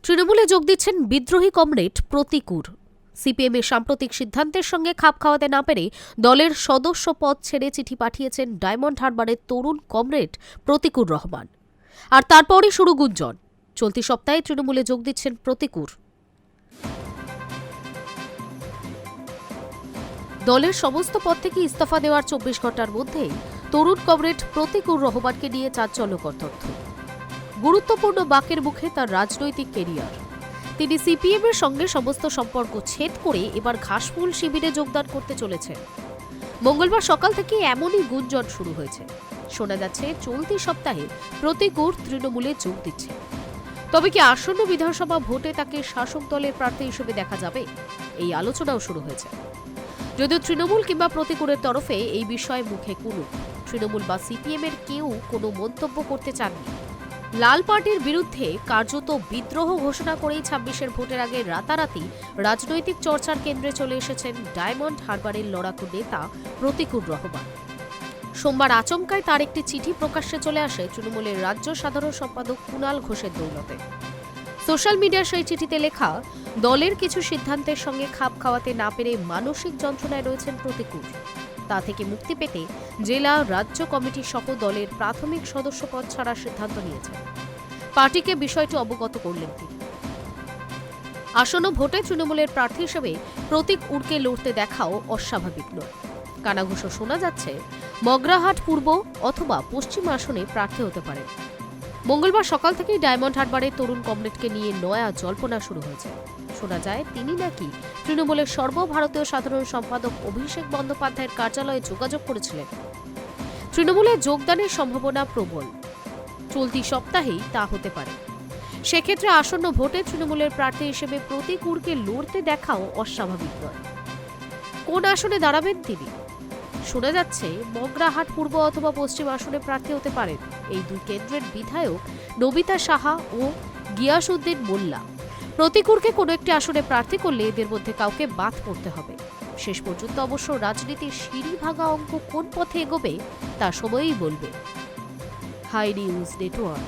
তৃণমূলে যোগ দিচ্ছেন বিদ্রোহী কমরেড প্রতীকুর। সিপিএমের সাম্প্রতিক সিদ্ধান্তের সঙ্গে খাপ খাওয়াতে না পেরে দলের সদস্য পদ ছেড়ে চিঠি পাঠিয়েছেন ডায়মন্ড হারবারের তরুণ কমরেড প্রতীকুর রহমান। আর তারপরই শুরু গুঞ্জন, চলতি সপ্তাহে তৃণমূলে যোগ দিচ্ছেন প্রতীকুর। দলের সমস্ত পদ থেকে ইস্তফা দেওয়ার 24 ঘন্টার মধ্যেই তরুণ কমরেড প্রতীকুর রহমানকে নিয়ে চাঞ্চল্যকর তথ্য। গুরুত্বপূর্ণ বাঁকের মুখে তার রাজনৈতিক কেরিয়ার। তিনি সিপিএমের সঙ্গে সমস্ত সম্পর্ক ছেদ করে এবার ঘাসফুল শিবিরে যোগদান করতে চলেছেন। মঙ্গলবার সকাল থেকে এমনই গুঞ্জন শুরু হয়েছে। শোনা যাচ্ছে চলতি সপ্তাহে প্রতীকুর তৃণমূলে যোগ দিচ্ছে। তবে কি আসন্ন বিধানসভা ভোটে তাকে শাসক দলের প্রার্থী হিসেবে দেখা যাবে, এই আলোচনাও শুরু হয়েছে। যদিও তৃণমূল কিংবা প্রতীকুরের তরফে এই বিষয়ে মুখে কুলুপ, তৃণমূল বা সিপিএম এর কেউ কোনো মন্তব্য করতে চাননি। লাল পার্টির বিরুদ্ধে কার্যত বিদ্রোহ ঘোষণা করেই 26-এর ভোটের আগে রাতারাতি রাজনৈতিক চর্চার কেন্দ্রে চলে এসেছেন ডায়মন্ড হারবারের লড়াকু নেতা প্রতীকুর রহমান। সোমবার আচমকায় তার একটি চিঠি প্রকাশ্যে চলে আসে তৃণমূলের রাজ্য সাধারণ সম্পাদক কুণাল ঘোষের দৌলতে। সোশ্যাল মিডিয়ার সেই চিঠিতে লেখা, দলের কিছু সিদ্ধান্তের সঙ্গে খাপ খাওয়াতে না পেরে মানসিক যন্ত্রণায় রয়েছেন প্রতীকুর। তা থেকে মুক্তি পেতে জেলা রাজ্য কমিটি সহ দলের প্রাথমিক সদস্য পদ ছাড়ার সিদ্ধান্ত নিয়েছেন। পার্টিকে বিষয়টি অবগত করলেন তিনি। আসন্ন ভোটে তৃণমূলের প্রার্থী হিসেবে প্রতীক উড়কে লড়তে দেখাও অস্বাভাবিক নয়। কানাঘুষো শোনা যাচ্ছে মগরাহাট পূর্ব অথবা পশ্চিম আসনে প্রার্থী হতে পারেন। মঙ্গলবার সকাল থেকেই ডায়মন্ড হারবারের তরুণ কমরেডকে নিয়ে নয়া জল্পনা শুরু হয়েছে। শোনা যায় তিনি নাকি তৃণমূলের সর্বভারতীয় সাধারণ সম্পাদক অভিষেক বন্দ্যোপাধ্যায়ের কার্যালয়ে যোগাযোগ করেছিলেন। তৃণমূলে যোগদানের সম্ভাবনা প্রবল, চলতি সপ্তাহেই তা হতে পারে। সেক্ষেত্রে আসন্ন ভোটে তৃণমূলের প্রার্থী হিসেবে প্রতীকুরকে লড়তে দেখাও অস্বাভাবিক নয়। কোন আসনে দাঁড়াবেন তিনি? শোনা যাচ্ছে মগরাহাট পূর্ব অথবা পশ্চিম আসনে প্রার্থী হতে পারেন এই দুই কেন্দ্রের বিধায়ক নবিতা সাহা ও গিয়াসউদ্দিন মোল্লা। প্রতীকুরকে কোনো একটি আসনে প্রার্থী করলে এদের মধ্যে কাউকে বাদ পড়তে হবে। শেষ পর্যন্ত অবশ্য রাজনীতির সিঁড়ি ভাঙা অঙ্ক কোন পথে এগোবে তা সময়ই বলবে। Hi News network.